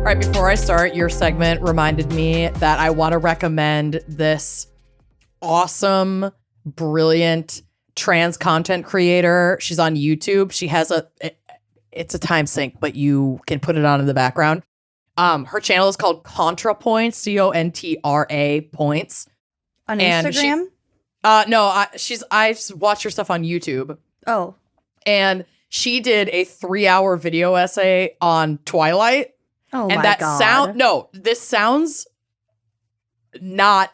All right, before I start, your segment reminded me that I want to recommend this awesome, brilliant trans content creator. She's on YouTube. She has it's a time sync, but you can put it on in the background. Her channel is called ContraPoints, CONTRA points. On Instagram? No, I watch her stuff on YouTube. Oh. And she did a 3-hour video essay on Twilight. Oh, and my that God. This sounds not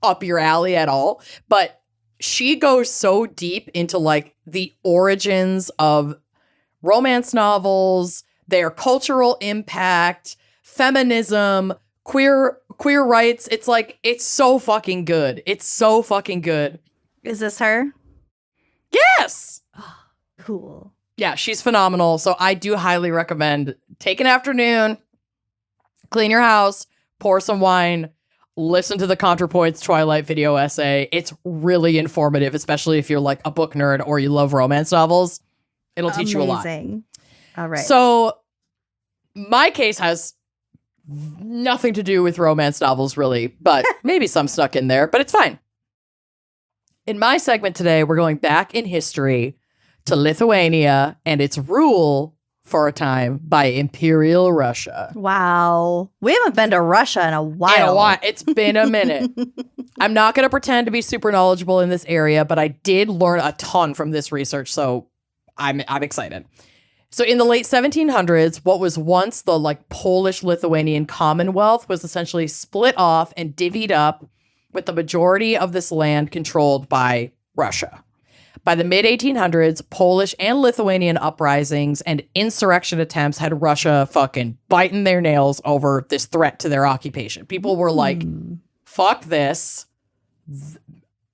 up your alley at all, but she goes so deep into like the origins of romance novels, their cultural impact, feminism, queer rights. It's like, it's so fucking good. It's so fucking good. Is this her? Yes. Oh, cool. Yeah, she's phenomenal. So I do highly recommend take an afternoon, clean your house, pour some wine, listen to the ContraPoints Twilight video essay. It's really informative, especially if you're like a book nerd or you love romance novels. It'll teach you a lot. Amazing. All right. So my case has nothing to do with romance novels, really, but maybe some snuck in there, but it's fine. In my segment today, we're going back in history to Lithuania and its rule for a time by Imperial Russia. Wow. We haven't been to Russia in a while. It's been a minute. I'm not going to pretend to be super knowledgeable in this area, but I did learn a ton from this research, so I'm excited. So in the late 1700s, what was once the like Polish-Lithuanian Commonwealth was essentially split off and divvied up, with the majority of this land controlled by Russia. By the mid-1800s, Polish and Lithuanian uprisings and insurrection attempts had Russia fucking biting their nails over this threat to their occupation. People were like, fuck this.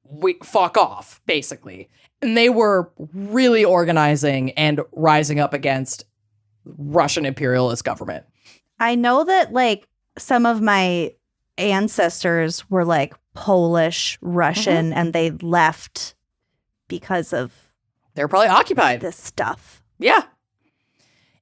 We fuck off, basically. And they were really organizing and rising up against Russian imperialist government. I know that like some of my ancestors were like Polish, Russian, and they left because of they're probably occupied. This stuff. Yeah.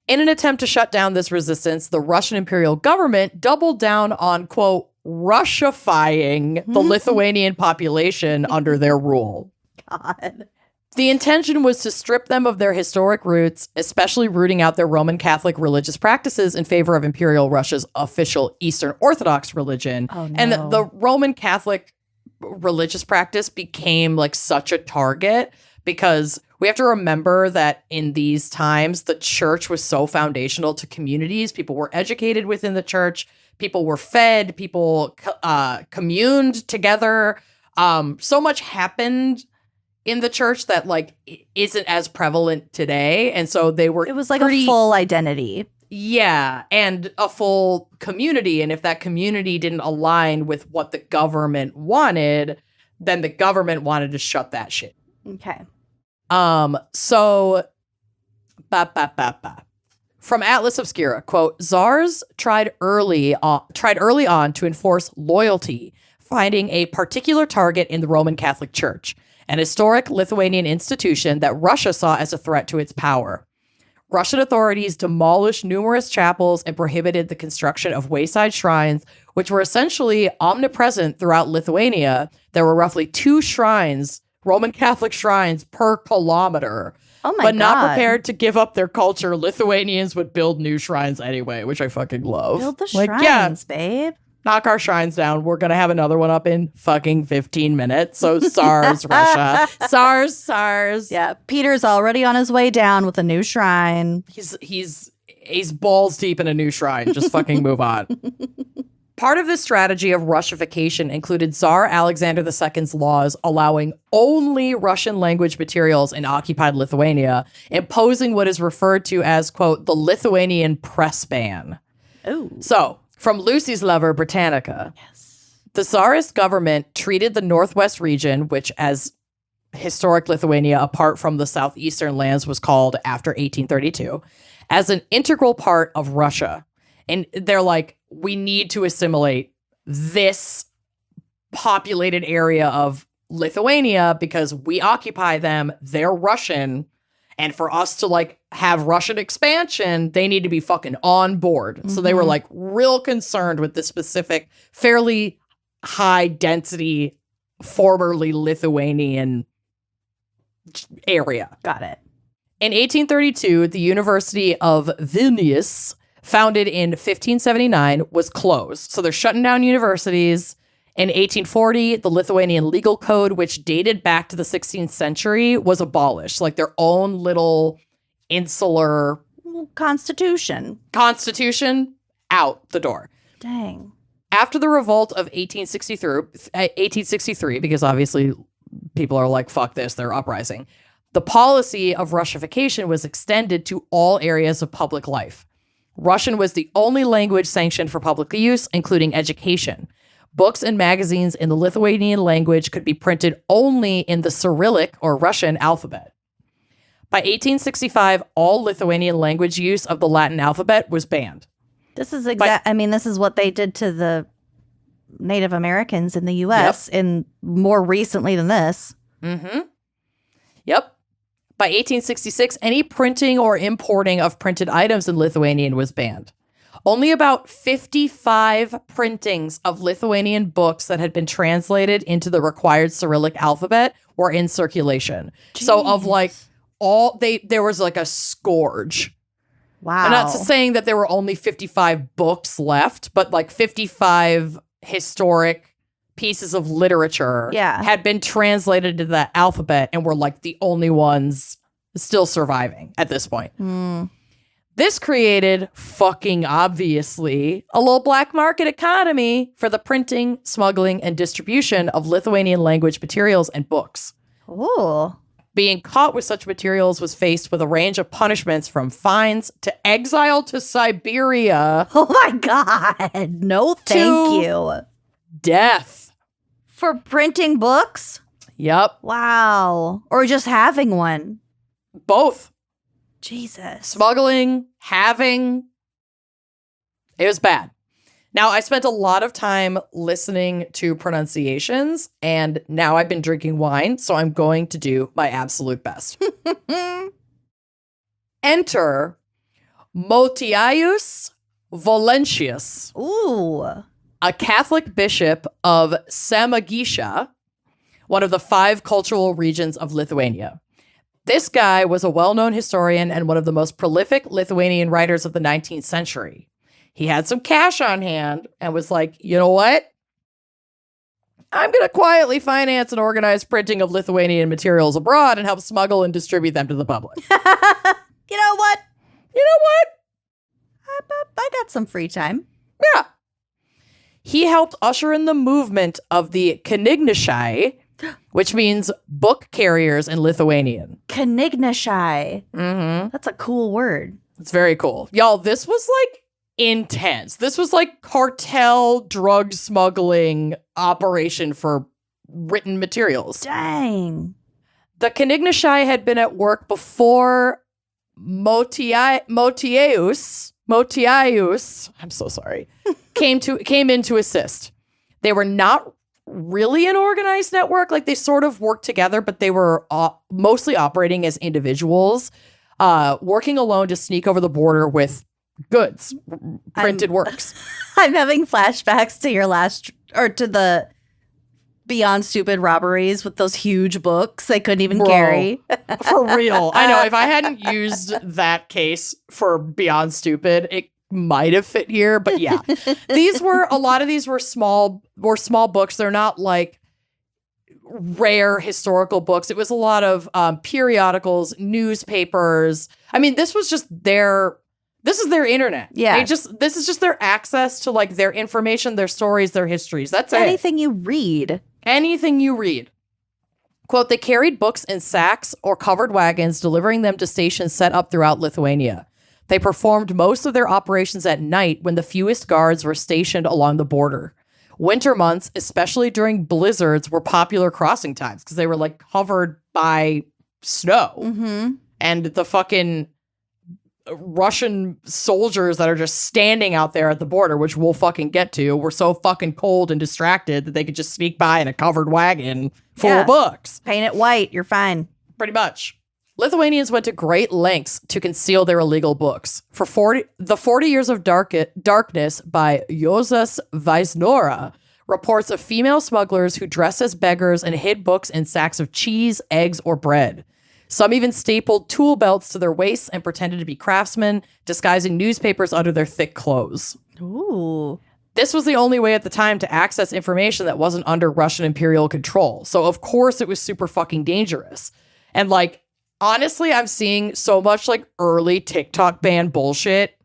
In an attempt to shut down this resistance, the Russian imperial government doubled down on, quote, Russifying the Lithuanian population under their rule. God. The intention was to strip them of their historic roots, especially rooting out their Roman Catholic religious practices in favor of Imperial Russia's official Eastern Orthodox religion. Oh, no. And the Roman Catholic religious practice became like such a target because we have to remember that in these times, the church was so foundational to communities. People were educated within the church. People were fed. People communed together. So much happened in the church that like isn't as prevalent today. And so they were, it was like a full identity. Yeah. And a full community. And if that community didn't align with what the government wanted, then the government wanted to shut that shit. Okay. So from Atlas Obscura, quote, Tsars tried early on to enforce loyalty, finding a particular target in the Roman Catholic Church, an historic Lithuanian institution that Russia saw as a threat to its power. Russian authorities demolished numerous chapels and prohibited the construction of wayside shrines, which were essentially omnipresent throughout Lithuania. There were roughly 2 shrines, Roman Catholic shrines, per kilometer. Oh my God. But not prepared to give up their culture, Lithuanians would build new shrines anyway, which I fucking love. Build the shrines, babe. Knock our shrines down. We're going to have another one up in fucking 15 minutes. So SARS, Russia. SARS. Yeah, Peter's already on his way down with a new shrine. He's balls deep in a new shrine. Just fucking move on. Part of this strategy of Russification included Tsar Alexander II's laws allowing only Russian language materials in occupied Lithuania, imposing what is referred to as, quote, the Lithuanian press ban. Oh. So, from Lucy's lover, Britannica, yes, the Tsarist government treated the Northwest region, which as historic Lithuania, apart from the southeastern lands, was called after 1832, as an integral part of Russia. And they're like, we need to assimilate this populated area of Lithuania because we occupy them, they're Russian, And for us to like have Russian expansion, they need to be fucking on board. So they were like real concerned with the specific, fairly high density, formerly Lithuanian area. Got it. In 1832, the University of Vilnius, founded in 1579, was closed. So they're shutting down universities. In 1840, the Lithuanian legal code, which dated back to the 16th century, was abolished. Like their own little insular Constitution. constitution, out the door. Dang. After the revolt of 1863, because obviously people are like, fuck this, they're uprising, the policy of Russification was extended to all areas of public life. Russian was the only language sanctioned for public use, including education. Books and magazines in the Lithuanian language could be printed only in the Cyrillic or Russian alphabet. By 1865, all Lithuanian language use of the Latin alphabet was banned. This is this is what they did to the Native Americans in the U.S. in more recently than this. Mm-hmm. Yep. By 1866, any printing or importing of printed items in Lithuanian was banned. Only about 55 printings of Lithuanian books that had been translated into the required Cyrillic alphabet were in circulation. Jeez. So of like there was like a scourge. Wow. I'm not saying that there were only 55 books left, but like 55 historic pieces of literature had been translated to the alphabet and were like the only ones still surviving at this point. This created, fucking obviously, a little black market economy for the printing, smuggling, and distribution of Lithuanian language materials and books. Ooh. Being caught with such materials was faced with a range of punishments from fines to exile to Siberia. Oh my God. No, thank you. Death. For printing books? Yep. Wow. Or just having one? Both. Jesus. Smuggling, having. It was bad. Now, I spent a lot of time listening to pronunciations, and now I've been drinking wine, so I'm going to do my absolute best. Enter Motiejus Valentius. Ooh. A Catholic bishop of Samogitia, one of the 5 cultural regions of Lithuania. This guy was a well-known historian and one of the most prolific Lithuanian writers of the 19th century. He had some cash on hand and was like, you know what? I'm going to quietly finance and organize printing of Lithuanian materials abroad and help smuggle and distribute them to the public. You know what? I got some free time. Yeah. He helped usher in the movement of the Knygnešai, which means book carriers in Lithuanian. Knygnešai. Mm-hmm. That's a cool word. It's very cool. Y'all, this was like intense. This was like cartel drug smuggling operation for written materials. Dang. The Knygnešai had been at work before Motiejus, I'm so sorry, came in to assist. They were not really an organized network. Like they sort of worked together, but they were mostly operating as individuals, working alone to sneak over the border with goods, printed works. I'm having flashbacks to your to the Beyond Stupid robberies with those huge books they couldn't even carry. For real. I know if I hadn't used that case for Beyond Stupid, it might have fit here, but yeah. A lot of these were small books. They're not like rare historical books. It was a lot of periodicals, newspapers. I mean, this is their internet. Yeah. This is just their access to like their information, their stories, their histories. That's anything you read. Anything you read. Quote, they carried books in sacks or covered wagons, delivering them to stations set up throughout Lithuania. They performed most of their operations at night when the fewest guards were stationed along the border. Winter months, especially during blizzards, were popular crossing times because they were like covered by snow. Mm-hmm. And the fucking Russian soldiers that are just standing out there at the border, which we'll fucking get to, were so fucking cold and distracted that they could just sneak by in a covered wagon full of books. Paint it white, you're fine. Pretty much. Lithuanians went to great lengths to conceal their illegal books. For the 40 Years of Darkness by Josas Vaisnora reports of female smugglers who dressed as beggars and hid books in sacks of cheese, eggs, or bread. Some even stapled tool belts to their waists and pretended to be craftsmen, disguising newspapers under their thick clothes. Ooh. This was the only way at the time to access information that wasn't under Russian imperial control. So, of course, it was super fucking dangerous. And, like, honestly, I'm seeing so much, like, early TikTok ban bullshit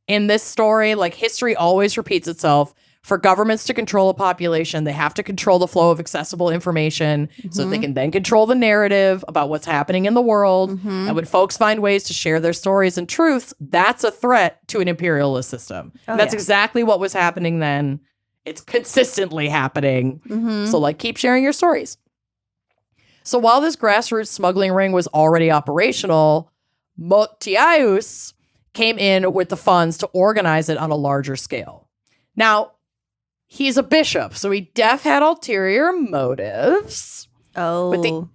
in this story. Like, history always repeats itself. For governments to control a population, they have to control the flow of accessible information so that they can then control the narrative about what's happening in the world. And when folks find ways to share their stories and truths, that's a threat to an imperialist system. And that's exactly what was happening then. It's consistently happening. So, like, keep sharing your stories. So while this grassroots smuggling ring was already operational, Motiejus came in with the funds to organize it on a larger scale. Now, he's a bishop, so he had ulterior motives. Oh.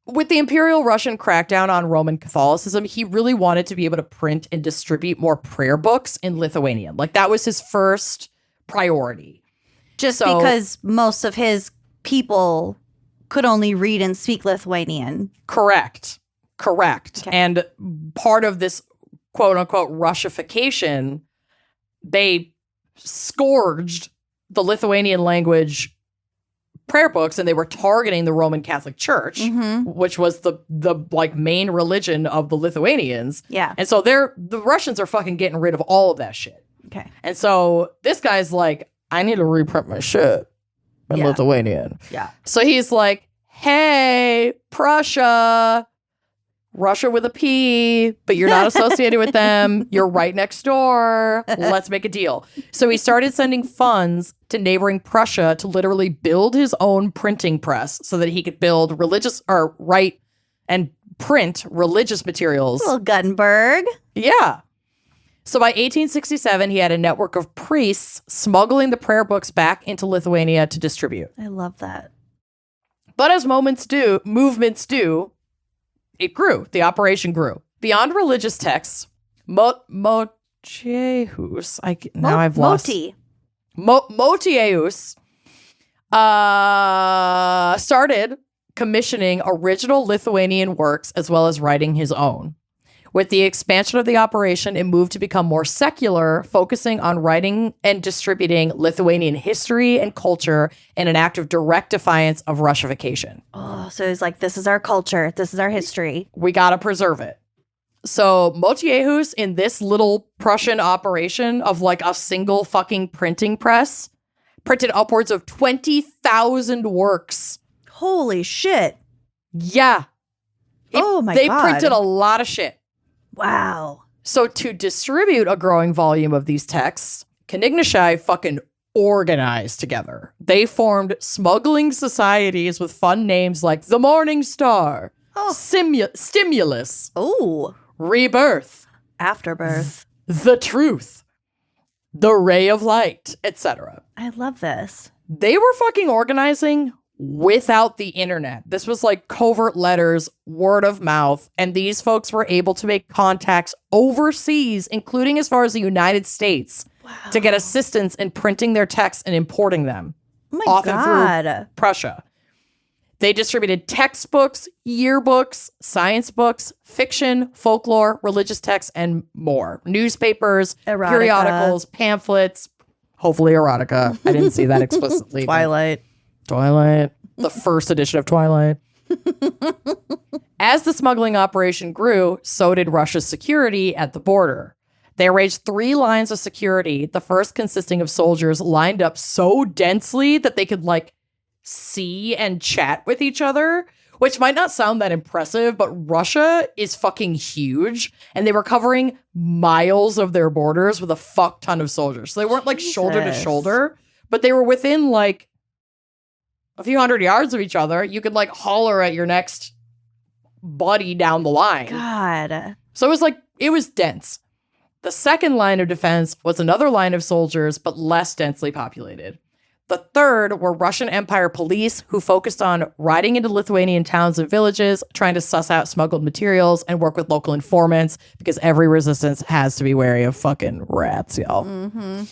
With the Imperial Russian crackdown on Roman Catholicism, he really wanted to be able to print and distribute more prayer books in Lithuanian. Like, that was his first priority. Just because most of his people could only read and speak Lithuanian. Correct. Okay. And part of this quote-unquote Russification, they scourged the Lithuanian language prayer books, and they were targeting the Roman Catholic Church, which was the like main religion of the Lithuanians. Yeah. And so the Russians are fucking getting rid of all of that shit. Okay. And so this guy's like, I need to reprint my shit in Lithuanian. Yeah. So he's like, hey, Prussia, Russia with a P, but you're not associated with them. You're right next door. Let's make a deal. So he started sending funds to neighboring Prussia to literally build his own printing press so that he could build write and print religious materials. Little Gutenberg. Yeah. So by 1867, he had a network of priests smuggling the prayer books back into Lithuania to distribute. I love that. But as movements do, it grew. The operation grew. Beyond religious texts, Motiejus, Motiejus started commissioning original Lithuanian works as well as writing his own. With the expansion of the operation, it moved to become more secular, focusing on writing and distributing Lithuanian history and culture in an act of direct defiance of Russification. Oh, so it's like, this is our culture. This is our history. We got to preserve it. So Motiejus, in this little Prussian operation of like a single fucking printing press, printed upwards of 20,000 works. Holy shit. Yeah. God. They printed a lot of shit. Wow. So to distribute a growing volume of these texts, Knignashai fucking organized together. They formed smuggling societies with fun names like the Morning Star, Stimulus, Rebirth, Afterbirth, The Truth, The Ray of Light, etc. I love this. They were fucking organizing without the internet. This was like covert letters, word of mouth, and these folks were able to make contacts overseas, including as far as the United States, to get assistance in printing their texts and importing them. Oh my often God. through Prussia. They distributed textbooks, yearbooks, science books, fiction, folklore, religious texts, and more. Newspapers, Erotica. periodicals, pamphlets, hopefully erotica. I didn't see that explicitly. Twilight, the first edition of Twilight. As the smuggling operation grew, so did Russia's security at the border. They arranged 3 lines of security, the first consisting of soldiers lined up so densely that they could, like, see and chat with each other, which might not sound that impressive, but Russia is fucking huge, and they were covering miles of their borders with a fuck ton of soldiers. So they weren't, like, shoulder to shoulder, but they were within, like, a few hundred yards of each other. You could, like, holler at your next buddy down the line. God. So it was dense. The second line of defense was another line of soldiers, but less densely populated. The third were Russian Empire police who focused on riding into Lithuanian towns and villages, trying to suss out smuggled materials and work with local informants because every resistance has to be wary of fucking rats, y'all. Mm-hmm.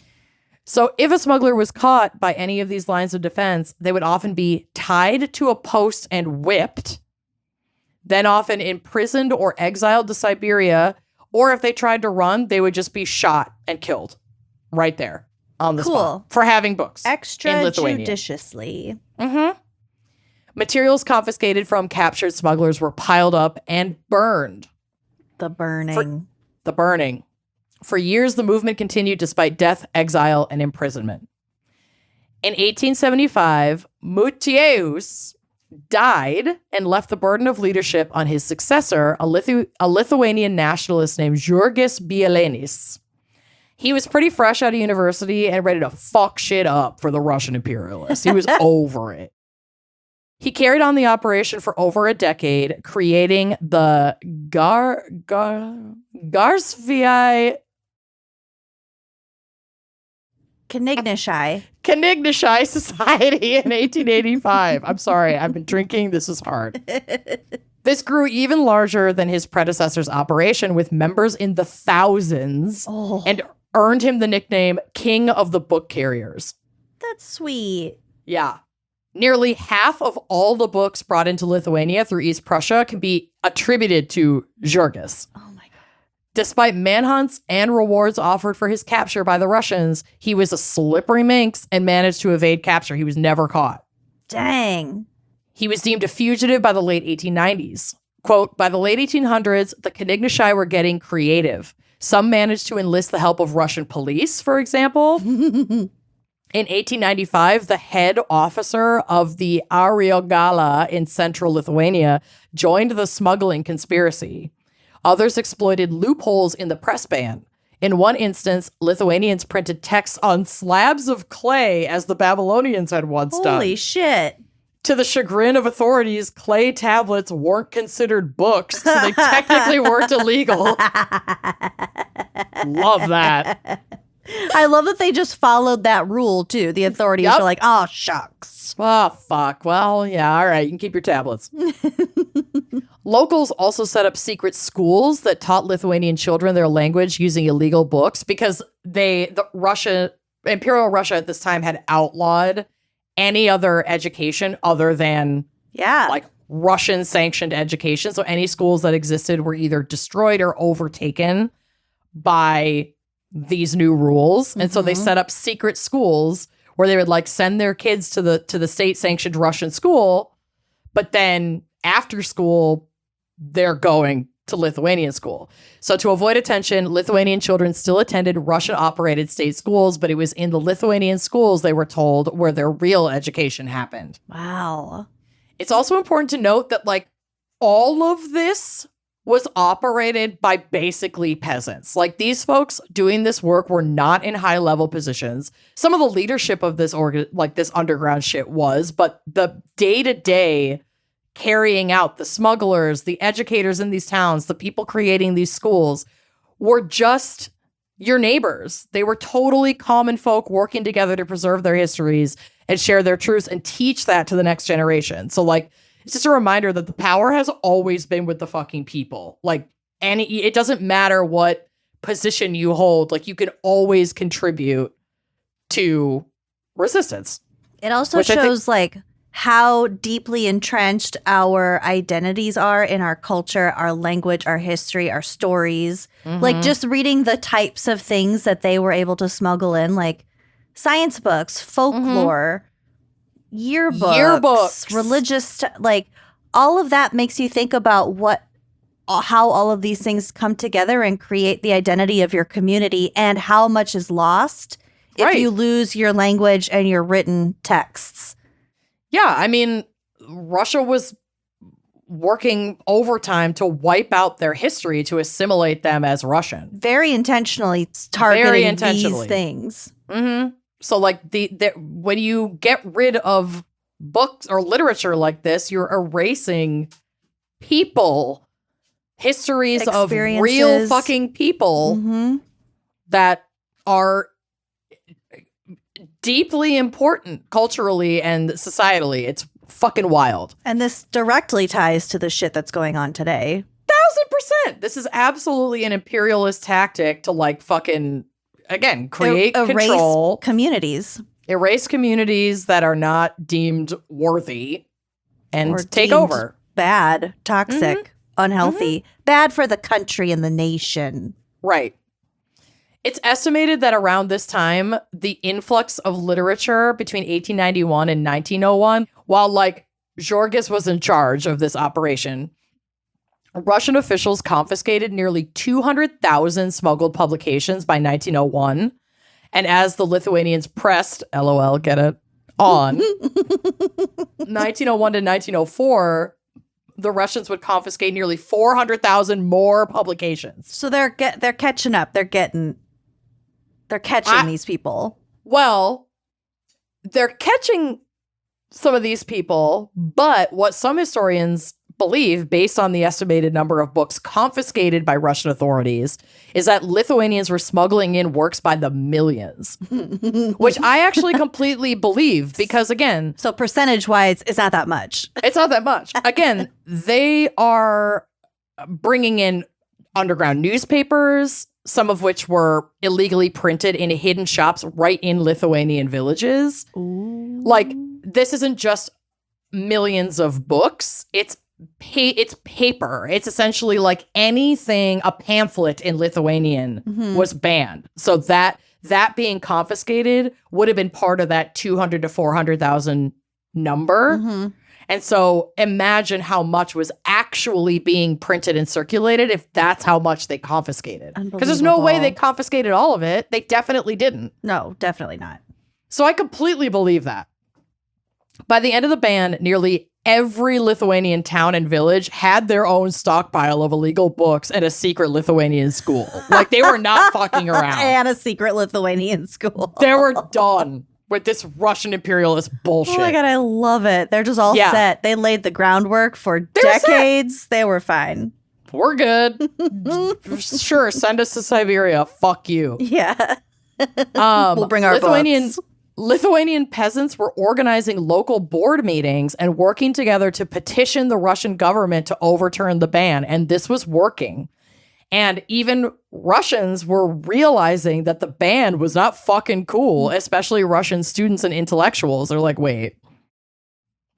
So if a smuggler was caught by any of these lines of defense, they would often be tied to a post and whipped, then often imprisoned or exiled to Siberia, or if they tried to run, they would just be shot and killed right there on the spot for having books. Extrajudiciously. Mm-hmm. Materials confiscated from captured smugglers were piled up and burned. The burning. For years, the movement continued despite death, exile, and imprisonment. In 1875, Mutieus died and left the burden of leadership on his successor, a Lithuanian nationalist named Jurgis Bielenis. He was pretty fresh out of university and ready to fuck shit up for the Russian imperialists. He was over it. He carried on the operation for over a decade, creating the Garsvii Knignishai Society in 1885. I'm sorry, I've been drinking. This is hard. This grew even larger than his predecessor's operation, with members in the thousands, and earned him the nickname King of the Book Carriers. That's sweet. Yeah. Nearly half of all the books brought into Lithuania through East Prussia can be attributed to Jurgis. Oh my God. Despite manhunts and rewards offered for his capture by the Russians, he was a slippery minx and managed to evade capture. He was never caught. Dang. He was deemed a fugitive by the late 1890s. Quote, by the late 1800s, the Knignishai were getting creative. Some managed to enlist the help of Russian police, for example. In 1895, the head officer of the Ariogala in central Lithuania joined the smuggling conspiracy. Others exploited loopholes in the press ban. In one instance, Lithuanians printed texts on slabs of clay as the Babylonians had once done. Holy shit. To the chagrin of authorities, clay tablets weren't considered books, so they technically weren't illegal. Love that. I love that they just followed that rule, too. The authorities are like, oh, shucks. Oh, fuck. Well, yeah, all right. You can keep your tablets. Locals also set up secret schools that taught Lithuanian children their language using illegal books because Imperial Russia at this time had outlawed any other education other than like Russian sanctioned education. So any schools that existed were either destroyed or overtaken by these new rules. And so they set up secret schools where they would like send their kids to the state sanctioned Russian school, but then after school they're going to Lithuanian school. So to avoid attention, Lithuanian children still attended Russian operated state schools, but it was in the Lithuanian schools, they were told, where their real education happened. Wow. It's also important to note that like all of this was operated by basically peasants. Like these folks doing this work were not in high level positions. Some of the leadership of this this underground shit was, but the day-to-day carrying out, the smugglers, the educators in these towns, the people creating these schools were just your neighbors. They were totally common folk working together to preserve their histories and share their truths and teach that to the next generation. So like, it's just a reminder that the power has always been with the fucking people. Like, it doesn't matter what position you hold. Like, you can always contribute to resistance. It also shows like how deeply entrenched our identities are in our culture, our language, our history, our stories. Like just reading the types of things that they were able to smuggle in, like science books, folklore, yearbooks, religious, like all of that makes you think about how all of these things come together and create the identity of your community and how much is lost if you lose your language and your written texts. Yeah, I mean, Russia was working overtime to wipe out their history to assimilate them as Russian. Very intentionally targeting these things. So like when you get rid of books or literature like this, you're erasing people, histories of real fucking people that are deeply important culturally and societally. It's fucking wild. And this directly ties to the shit that's going on today. 1,000%. This is absolutely an imperialist tactic to like fucking, again, create Erase control. communities. Erase communities that are not deemed worthy and Or take deemed over. Bad, toxic, unhealthy, bad for the country and the nation. Right. It's estimated that around this time, the influx of literature between 1891 and 1901, while like Georgis was in charge of this operation, Russian officials confiscated nearly 200,000 smuggled publications by 1901. And as the Lithuanians pressed, LOL, get it, on 1901 to 1904, the Russians would confiscate nearly 400,000 more publications. So they're catching up. They're catching these people. Well, they're catching some of these people, but what some historians believe, based on the estimated number of books confiscated by Russian authorities, is that Lithuanians were smuggling in works by the millions, which I actually completely believe because, again... So percentage-wise, it's not that much. It's not that much. Again, they are bringing in underground newspapers, some of which were illegally printed in hidden shops right in Lithuanian villages. Ooh. Like, this isn't just millions of books. It's paper. It's essentially like anything, a pamphlet in Lithuanian was banned. So that being confiscated would have been part of that 200 to 400,000 number. And so imagine how much was actually being printed and circulated if that's how much they confiscated. Because there's no way they confiscated all of it. They definitely didn't. No, definitely not. So I completely believe that. By the end of the ban, nearly every Lithuanian town and village had their own stockpile of illegal books and a secret Lithuanian school. Like, they were not fucking around. And a secret Lithuanian school. They were done with this Russian imperialist bullshit. Oh my God, I love it. They're just all set. They laid the groundwork for decades. They were fine. We're good. Sure, send us to Siberia. Fuck you. Yeah. We'll bring our books. Lithuanian peasants were organizing local board meetings and working together to petition the Russian government to overturn the ban. And this was working. And even Russians were realizing that the ban was not fucking cool, especially Russian students and intellectuals. They're like, wait,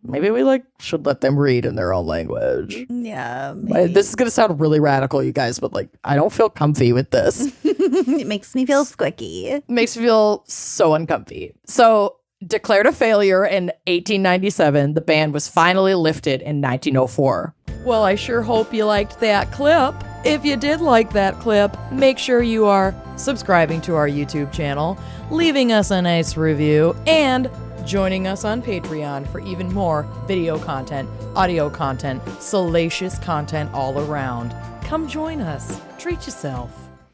maybe we should let them read in their own language. Yeah. Maybe. This is going to sound really radical, you guys, but I don't feel comfy with this. It makes me feel squicky. Makes me feel so uncomfy. So, declared a failure in 1897, the ban was finally lifted in 1904. Well, I sure hope you liked that clip. If you did like that clip, make sure you are subscribing to our YouTube channel, leaving us a nice review, and joining us on Patreon for even more video content, audio content, salacious content all around. Come join us. Treat yourself.